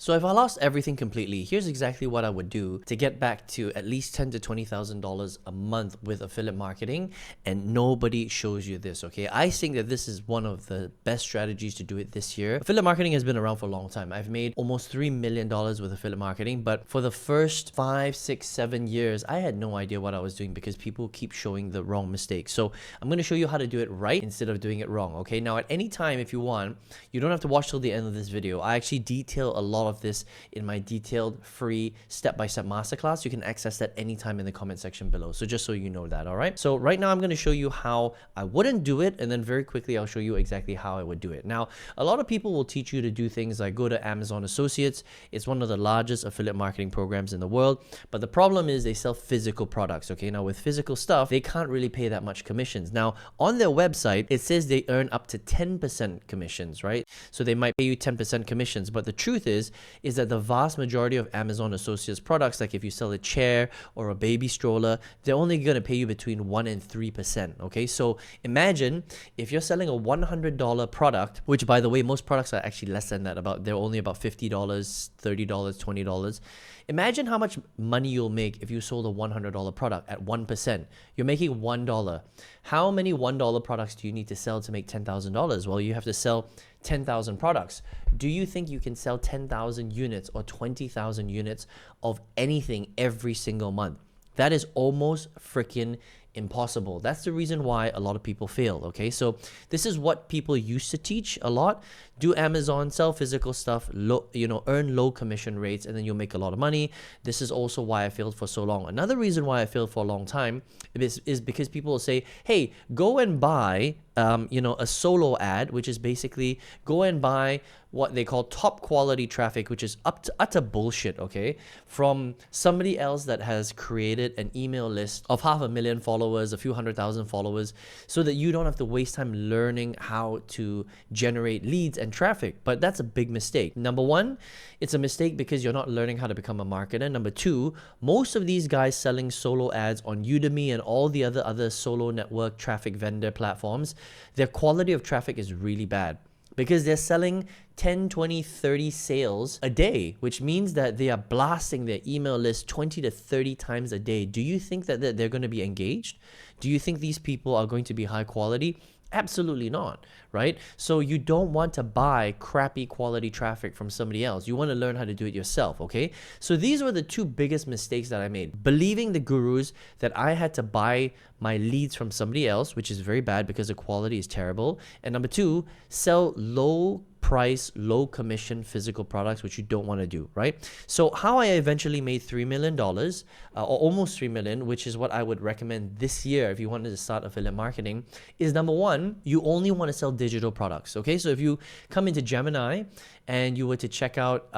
So if I lost everything completely, here's exactly what I would do to get back to at least $10,000 to $20,000 a month with affiliate marketing, and nobody shows you this, okay? I think that this is one of the best strategies to do it this year. Affiliate marketing has been around for a long time. I've made almost $3 million with affiliate marketing, but for the first 5, 6, 7 years, I had no idea what I was doing because people keep showing the wrong mistakes. So I'm going to show you how to do it right instead of doing it wrong, okay? Now, at any time, if you want, you don't have to watch till the end of this video. I actually detail a lot of this in my detailed free step-by-step masterclass. You can access that anytime in the comment section below. So just so you know that, all right? So right now I'm going to show you how I wouldn't do it, and then very quickly I'll show you exactly how I would do it. Now, a lot of people will teach you to do things like go to Amazon Associates. It's one of the largest affiliate marketing programs in the world, but the problem is they sell physical products, okay? Now with physical stuff, they can't really pay that much commissions. Now on their website, it says they earn up to 10% commissions, right? So they might pay you 10% commissions, but the truth is that the vast majority of Amazon Associates products, like if you sell a chair or a baby stroller, they're only going to pay you between 1 and 3%, okay? So imagine if you're selling a $100 product, which by the way, most products are actually less than that, they're only about $50, $30, $20. Imagine how much money you'll make if you sold a $100 product at 1%. You're making $1. How many $1 products do you need to sell to make $10,000? Well, you have to sell 10,000 products. Do you think you can sell 10,000 units or 20,000 units of anything every single month? That is almost freaking impossible. That's the reason why a lot of people fail, okay? So this is what people used to teach a lot. Do Amazon, sell physical stuff, earn low commission rates, and then you'll make a lot of money. This is also why I failed for so long. Another reason why I failed for a long time is because people will say, hey, go and buy a solo ad, which is basically go and buy what they call top quality traffic, which is utter bullshit, okay? From somebody else that has created an email list of 500,000 followers, a few 100,000 followers, so that you don't have to waste time learning how to generate leads and traffic. But that's a big mistake. Number one, it's a mistake because you're not learning how to become a marketer. Number two, most of these guys selling solo ads on Udemy and all the other solo network traffic vendor platforms, their quality of traffic is really bad because they're selling 10, 20, 30 sales a day, which means that they are blasting their email list 20 to 30 times a day. Do you think that they're going to be engaged? Do you think these people are going to be high quality? Absolutely not, right? So you don't want to buy crappy quality traffic from somebody else. You want to learn how to do it yourself, okay? So these were the two biggest mistakes that I made. Believing the gurus that I had to buy my leads from somebody else, which is very bad because the quality is terrible. And number two, sell low price, low commission physical products, which you don't want to do, right? So how I eventually made $3 million, or almost $3 million, which is what I would recommend this year if you wanted to start affiliate marketing, is number one, you only want to sell digital products, okay? So if you come into Gemini and you were to check out,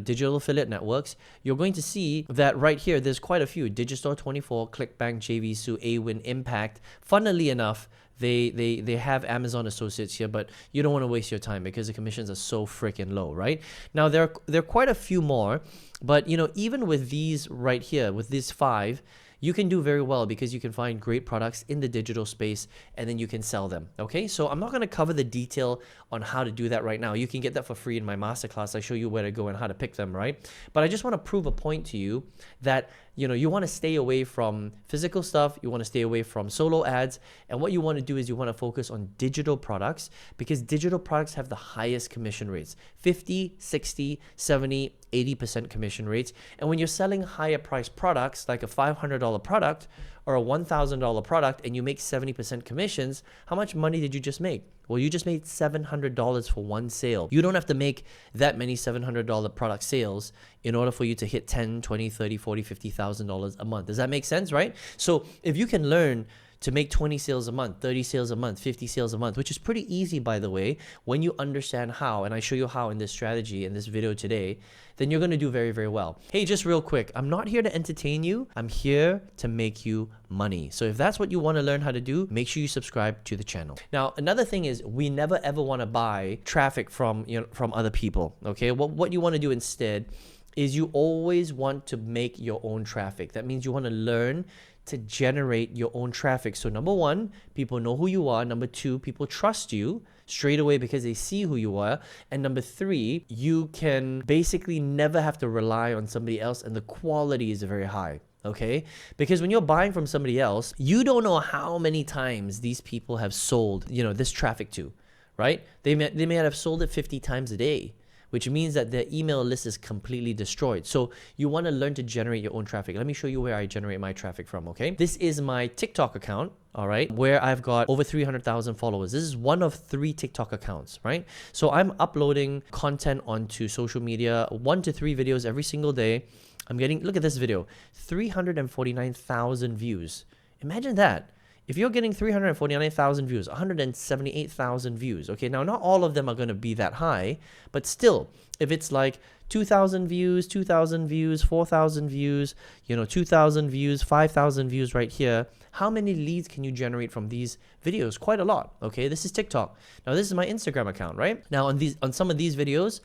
digital affiliate networks, you're going to see that right here, there's quite a few: Digistore24, ClickBank, JVSU, Awin, Impact. Funnily enough, they have Amazon Associates here, but you don't want to waste your time because the commissions are so freaking low, right? Now, there are quite a few more, but even with these right here, with these 5, you can do very well because you can find great products in the digital space and then you can sell them, okay? So I'm not going to cover the detail on how to do that right now. You can get that for free in my masterclass. I show you where to go and how to pick them, right? But I just want to prove a point to you that you want to stay away from physical stuff. You want to stay away from solo ads. And what you want to do is you want to focus on digital products because digital products have the highest commission rates, 50, 60, 70, 80% commission rates. And when you're selling higher priced products like a $500 product or a $1,000 product and you make 70% commissions, how much money did you just make? Well, you just made $700 for one sale. You don't have to make that many $700 product sales in order for you to hit $10, $20, $30, $40, $50,000 a month. Does that make sense, right? So if you can learn to make 20 sales a month, 30 sales a month, 50 sales a month, which is pretty easy, by the way, when you understand how, and I show you how in this strategy in this video today, then you're going to do very, very well. Hey, just real quick, I'm not here to entertain you. I'm here to make you money. So if that's what you want to learn how to do, make sure you subscribe to the channel. Now, another thing is we never ever want to buy traffic from other people, okay? What you want to do instead is you always want to make your own traffic. That means you want to learn to generate your own traffic. So number one, people know who you are. Number two, people trust you. straight away because they see who you are. And number three, you can basically never have to rely on somebody else, and the quality is very high. Okay, because when you're buying from somebody else, you don't know how many times these people have sold, this traffic to, right? They may have sold it 50 times a day, which means that their email list is completely destroyed. So you want to learn to generate your own traffic. Let me show you where I generate my traffic from, okay? This is my TikTok account, all right, where I've got over 300,000 followers. This is one of 3 TikTok accounts, right? So I'm uploading content onto social media, 1 to 3 videos every single day. I'm getting, look at this video, 349,000 views. Imagine that. If you're getting 349,000 views, 178,000 views, okay, now not all of them are going to be that high, but still, if it's like 2,000 views, 2,000 views, 4,000 views, 2,000 views, 5,000 views right here, how many leads can you generate from these videos? Quite a lot, okay? This is TikTok. Now, this is my Instagram account, right? Now, on some of these videos,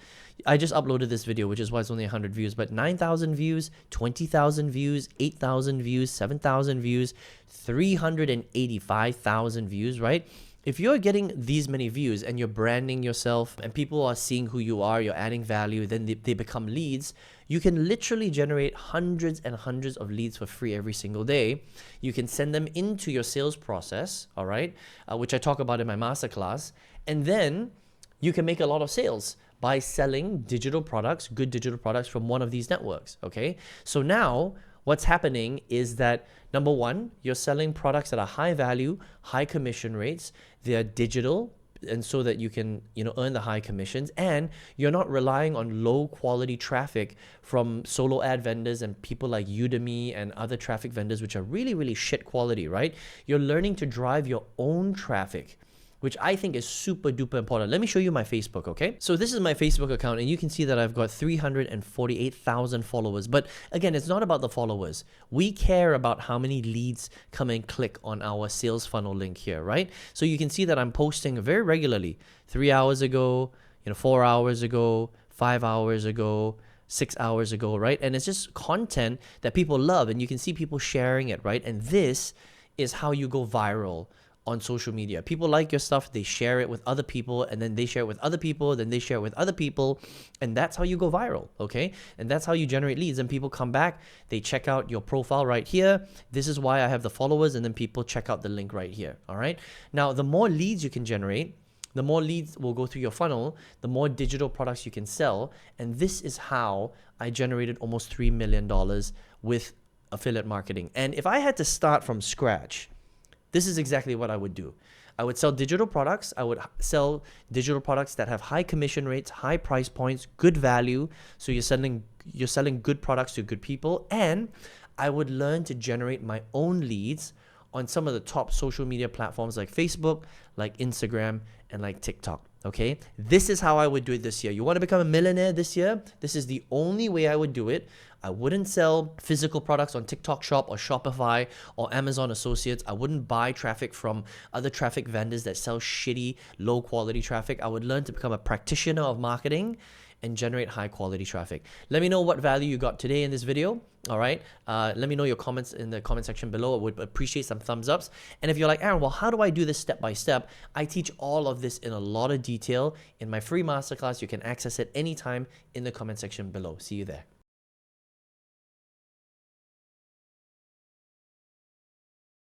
I just uploaded this video, which is why it's only 100 views, but 9,000 views, 20,000 views, 8,000 views, 7,000 views, 385,000 views, right? If you're getting these many views and you're branding yourself and people are seeing who you are, you're adding value, then they become leads, you can literally generate hundreds and hundreds of leads for free every single day. You can send them into your sales process, all right, which I talk about in my masterclass, and then you can make a lot of sales by selling digital products, good digital products from one of these networks, okay? So now what's happening is that, number one, you're selling products that are high value, high commission rates. They're digital, and so that you can, earn the high commissions, and you're not relying on low quality traffic from solo ad vendors and people like Udemy and other traffic vendors, which are really, really shit quality, right? You're learning to drive your own traffic, which I think is super duper important. Let me show you my Facebook, okay? So this is my Facebook account, and you can see that I've got 348,000 followers. But again, it's not about the followers. We care about how many leads come and click on our sales funnel link here, right? So you can see that I'm posting very regularly. 3 hours ago, 4 hours ago, 5 hours ago, 6 hours ago, right? And it's just content that people love, and you can see people sharing it, right? And this is how you go viral on social media. People like your stuff, they share it with other people, and then they share it with other people, then they share it with other people, and that's how you go viral, okay? And that's how you generate leads, and people come back, they check out your profile right here. This is why I have the followers, and then people check out the link right here, all right? Now, the more leads you can generate, the more leads will go through your funnel, the more digital products you can sell, and this is how I generated almost $3 million with affiliate marketing. And if I had to start from scratch, this is exactly what I would do. I would sell digital products. I would sell digital products that have high commission rates, high price points, good value. So you're selling good products to good people. And I would learn to generate my own leads on some of the top social media platforms like Facebook, like Instagram, and like TikTok. Okay, this is how I would do it this year. You want to become a millionaire this year? This is the only way I would do it. I wouldn't sell physical products on TikTok Shop or Shopify or Amazon Associates. I wouldn't buy traffic from other traffic vendors that sell shitty, low quality traffic. I would learn to become a practitioner of marketing and generate high quality traffic. Let me know what value you got today in this video. All right. Let me know your comments in the comment section below. I would appreciate some thumbs ups. And if you're like, Aaron, well, how do I do this step by step? I teach all of this in a lot of detail in my free masterclass. You can access it anytime in the comment section below. See you there.